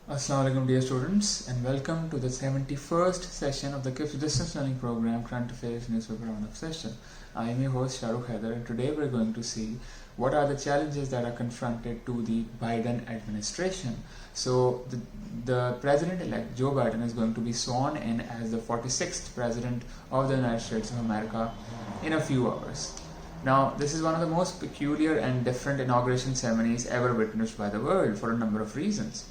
Assalamu alaikum dear students, and welcome to the 71st session of the KIPS Distance Learning Program Current Affairs Newspaper Roundup session. I am your host Shahrukh Haider, and today we are going to see what are the challenges that are confronted to the Biden administration. So the President-elect Joe Biden is going to be sworn in as the 46th President of the United States of America in a few hours. Now, this is one of the most peculiar and different inauguration ceremonies ever witnessed by the world for a number of reasons.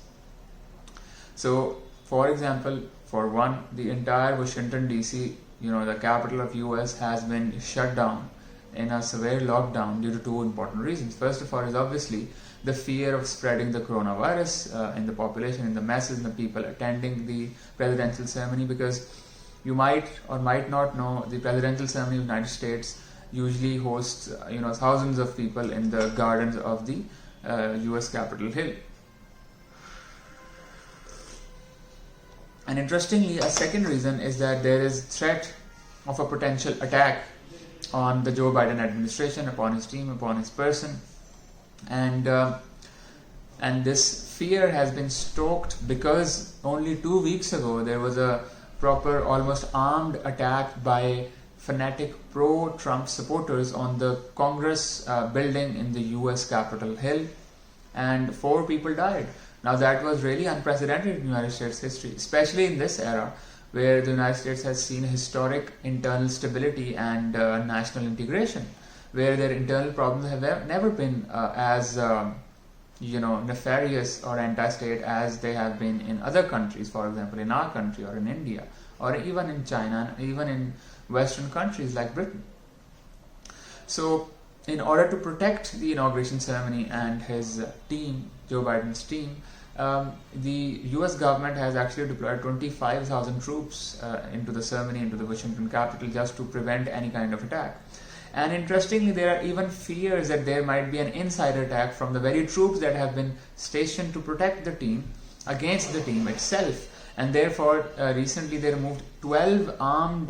So, for example, for one, the entire Washington DC, the capital of US, has been shut down in a severe lockdown due to two important reasons. First of all is obviously the fear of spreading the coronavirus in the population, in the masses, in the people attending the presidential ceremony, because you might or might not know the presidential ceremony of the United States usually hosts thousands of people in the gardens of the US Capitol Hill. And interestingly, a second reason is that there is threat of a potential attack on the Joe Biden administration, upon his team, upon his person, and this fear has been stoked because only 2 weeks ago there was a proper, almost armed attack by fanatic pro-Trump supporters on the Congress building in the US Capitol Hill, and 4 people died. Now that was really unprecedented in United States history, especially in this era where the United States has seen historic internal stability and national integration, where their internal problems have never been as nefarious or anti-state as they have been in other countries, for example in our country or in India or even in China, even in Western countries like Britain. So in order to protect the inauguration ceremony and his team, Joe Biden's team, the US government has actually deployed 25,000 troops into the ceremony, into the Washington Capitol, just to prevent any kind of attack. And interestingly, there are even fears that there might be an insider attack from the very troops that have been stationed to protect the team against the team itself. And therefore, recently they removed 12 armed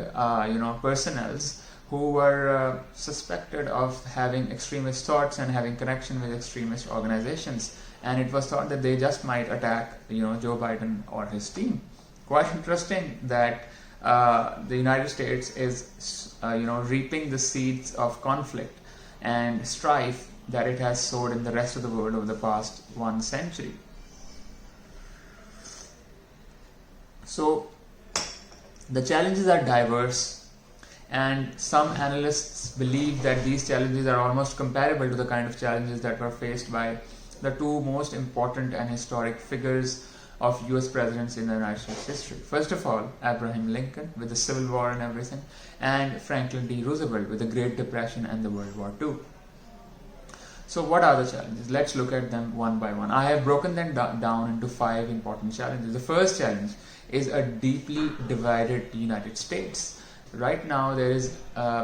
personnels who were suspected of having extremist thoughts and having connection with extremist organizations, and it was thought that they just might attack Joe Biden or his team. Quite interesting that the United States is reaping the seeds of conflict and strife that it has sowed in the rest of the world over the past 1 century. So the challenges are diverse, and some analysts believe that these challenges are almost comparable to the kind of challenges that were faced by the 2 most important and historic figures of US presidents in the United States history. First of all, Abraham Lincoln with the Civil War and everything, and Franklin D. Roosevelt with the Great Depression and the World War II. So what are the challenges? Let's look at them one by one. I have broken them down into 5 important challenges. The first challenge is a deeply divided United States. Right now there is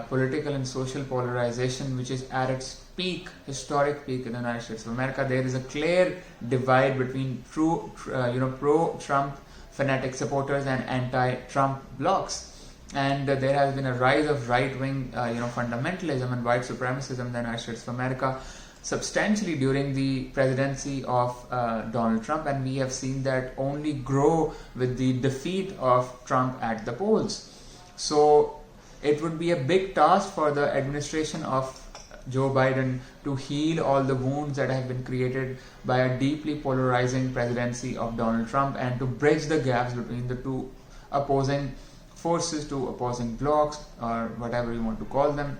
political and social polarization which is at its peak, historic peak in the United States of America. There is a clear divide between pro-Trump fanatic supporters and anti-Trump blocs. And there has been a rise of right-wing fundamentalism and white-supremacism in the United States of America substantially during the presidency of Donald Trump, and we have seen that only grow with the defeat of Trump at the polls. So it would be a big task for the administration of Joe Biden to heal all the wounds that have been created by a deeply polarizing presidency of Donald Trump, and to bridge the gaps between the 2 opposing forces, 2 opposing blocs, or whatever you want to call them,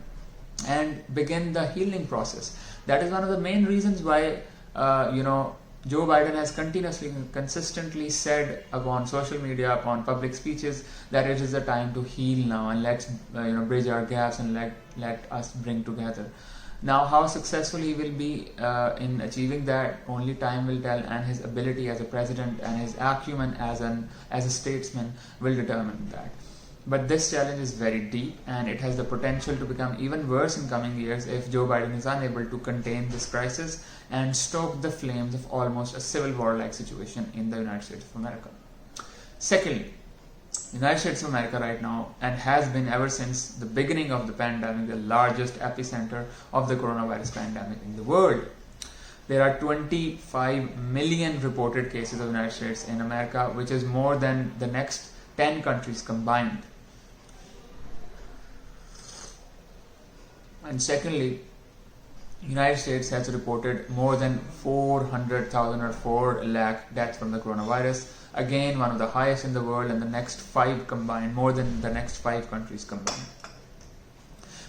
and begin the healing process. That is one of the main reasons why Joe Biden has consistently said upon social media, upon public speeches, that it is the time to heal now, and let's bridge our gaps and let us bring together. Now, how successful he will be in achieving that, only time will tell, and his ability as a president and his acumen as a statesman will determine that. But this challenge is very deep, and it has the potential to become even worse in coming years if Joe Biden is unable to contain this crisis and stoke the flames of almost a civil war-like situation in the United States of America. Secondly, the United States of America right now, and has been ever since the beginning of the pandemic, the largest epicenter of the coronavirus pandemic in the world. There are 25 million reported cases of the United States in America, which is more than the next 10 countries combined. And secondly, United States has reported more than 400,000 or 4 lakh deaths from the coronavirus. Again, one of the highest in the world, and the next 5 combined, more than the next 5 countries combined.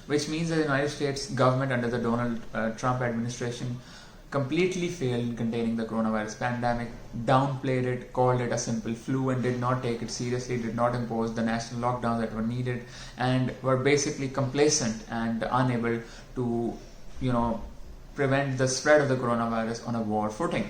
Which means that the United States government under the Donald Trump administration completely failed in containing the coronavirus pandemic, downplayed it, called it a simple flu, and did not take it seriously, did not impose the national lockdowns that were needed, and were basically complacent and unable to, prevent the spread of the coronavirus on a war footing.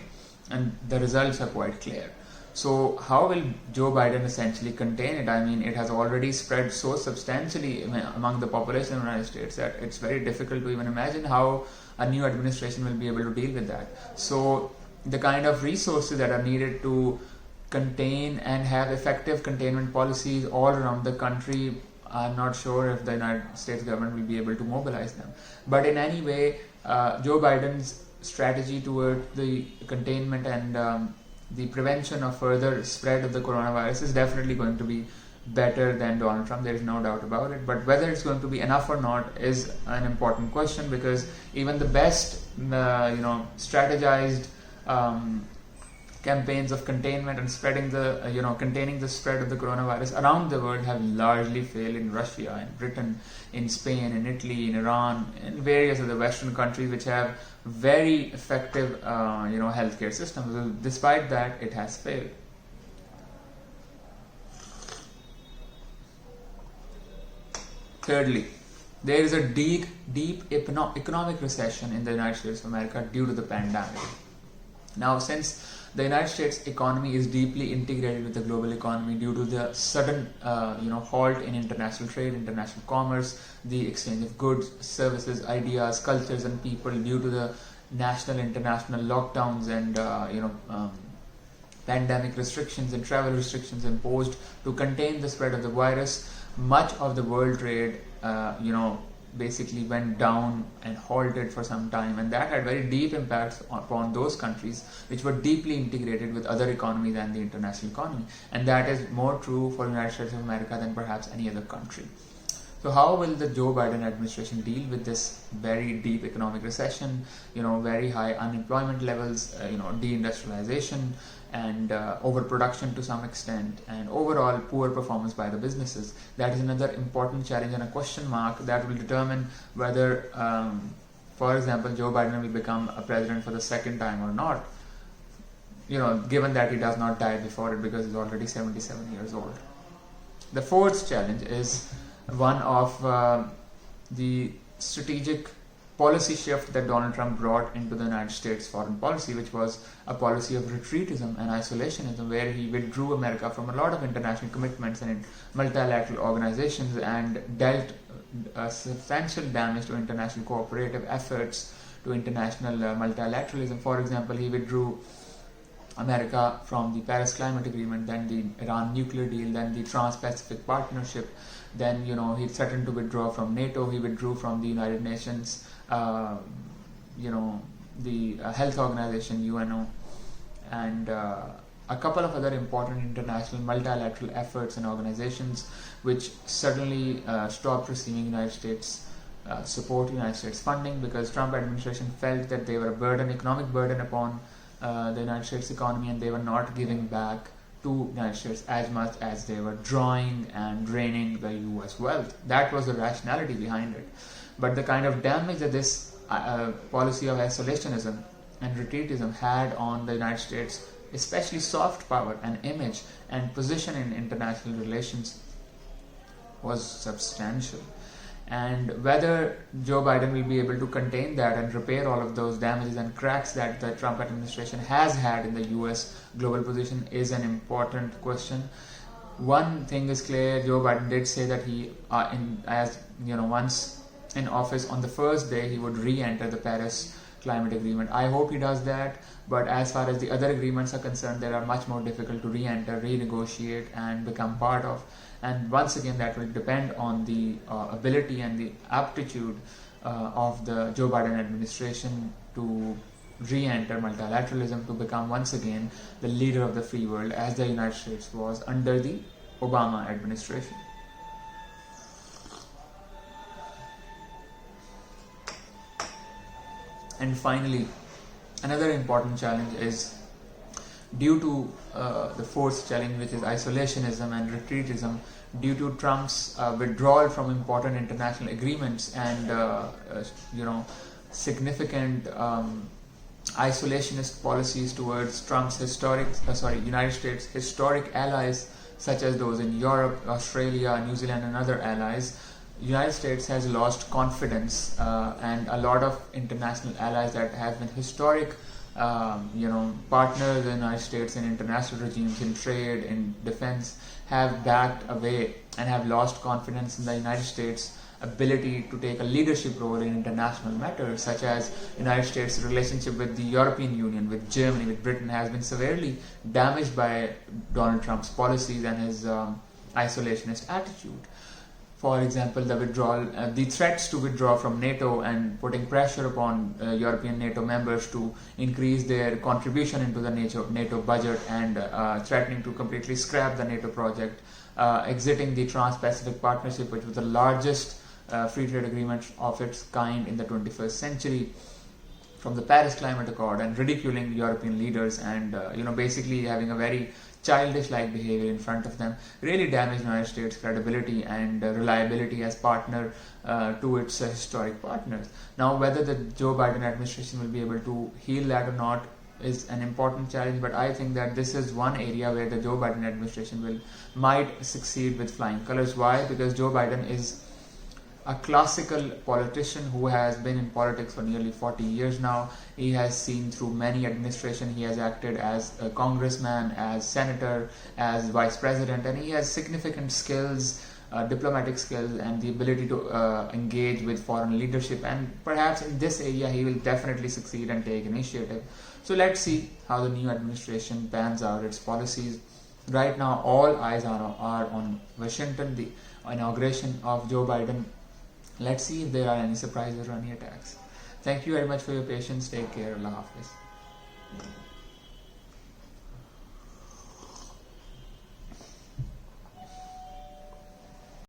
And the results are quite clear. So how will Joe Biden essentially contain it? I mean, it has already spread so substantially among the population of the United States that it's very difficult to even imagine how a new administration will be able to deal with that. So the kind of resources that are needed to contain and have effective containment policies all around the country, I'm not sure if the United States government will be able to mobilize them. But in any way, Joe Biden's strategy toward the containment and the prevention of further spread of the coronavirus is definitely going to be better than Donald Trump. There is no doubt about it. But whether it's going to be enough or not is an important question, because even the best, strategized campaigns of containment and spreading the, containing the spread of the coronavirus around the world have largely failed in Russia, in Britain, in Spain, in Italy, in Iran, in various other Western countries which have very effective, healthcare systems. Despite that, it has failed. Thirdly, there is a deep economic recession in the United States of America due to the pandemic. Now, since the United States economy is deeply integrated with the global economy due to the sudden, halt in international trade, international commerce, the exchange of goods, services, ideas, cultures, and people due to the national, international lockdowns and, pandemic restrictions and travel restrictions imposed to contain the spread of the virus, much of the world trade, basically went down and halted for some time, and that had very deep impacts upon those countries which were deeply integrated with other economies and the international economy, and that is more true for the United States of America than perhaps any other country. So how will the Joe Biden administration deal with this very deep economic recession, very high unemployment levels, deindustrialization and overproduction to some extent, and overall poor performance by the businesses? That is another important challenge and a question mark that will determine whether, for example, Joe Biden will become a president for the second time or not, given that he does not die before it, because he's already 77 years old. The fourth challenge is one of the strategic policy shift that Donald Trump brought into the United States foreign policy, which was a policy of retreatism and isolationism, where he withdrew America from a lot of international commitments and multilateral organizations and dealt substantial damage to international cooperative efforts, to international multilateralism. For example, he withdrew America from the Paris Climate Agreement, then the Iran nuclear deal, then the Trans-Pacific Partnership, then he threatened to withdraw from NATO, he withdrew from the United Nations, the Health Organization, UNO, and a couple of other important international multilateral efforts and organizations which suddenly stopped receiving United States support, United States funding, because Trump administration felt that they were a burden, economic burden upon the United States economy, and they were not giving back to the United States as much as they were drawing and draining the US wealth. That was the rationality behind it. But the kind of damage that this policy of isolationism and retreatism had on the United States, especially soft power and image and position in international relations, was substantial. And whether Joe Biden will be able to contain that and repair all of those damages and cracks that the Trump administration has had in the US global position is an important question. One thing is clear: Joe Biden did say that he, once in office, on the first day he would re-enter the Paris Climate Agreement. I hope he does that, but as far as the other agreements are concerned, they are much more difficult to re-enter, renegotiate and become part of. And once again, that will depend on the ability and the aptitude of the Joe Biden administration to re-enter multilateralism to become once again the leader of the free world, as the United States was under the Obama administration. And finally, another important challenge is due to the fourth challenge, which is isolationism and retreatism, due to Trump's withdrawal from important international agreements and significant isolationist policies towards United States historic allies, such as those in Europe, Australia, New Zealand, and other allies. United States has lost confidence, and a lot of international allies that have been historic partners of the United States in international regimes, in trade, in defense, have backed away and have lost confidence in the United States' ability to take a leadership role in international matters, such as United States' relationship with the European Union, with Germany, with Britain, has been severely damaged by Donald Trump's policies and his isolationist attitude. For example, the threats to withdraw from NATO and putting pressure upon European NATO members to increase their contribution into the NATO budget, and threatening to completely scrap the NATO project, exiting the Trans-Pacific Partnership, which was the largest free trade agreement of its kind in the 21st century, from the Paris Climate Accord, and ridiculing European leaders and basically having a very childish-like behavior in front of them, really damaged the United States' credibility and reliability as partner to its historic partners. Now, whether the Joe Biden administration will be able to heal that or not is an important challenge, but I think that this is one area where the Joe Biden administration might succeed with flying colors. Why? Because Joe Biden is a classical politician who has been in politics for nearly 40 years now. He has seen through many administrations. He has acted as a congressman, as senator, as vice president, and he has significant skills, diplomatic skills, and the ability to engage with foreign leadership. And perhaps in this area he will definitely succeed and take initiative. So let's see how the new administration pans out its policies. Right now, all eyes are on Washington, the inauguration of Joe Biden. Let's see if there are any surprises or any attacks. Thank you very much for your patience. Take care. Allah Hafiz.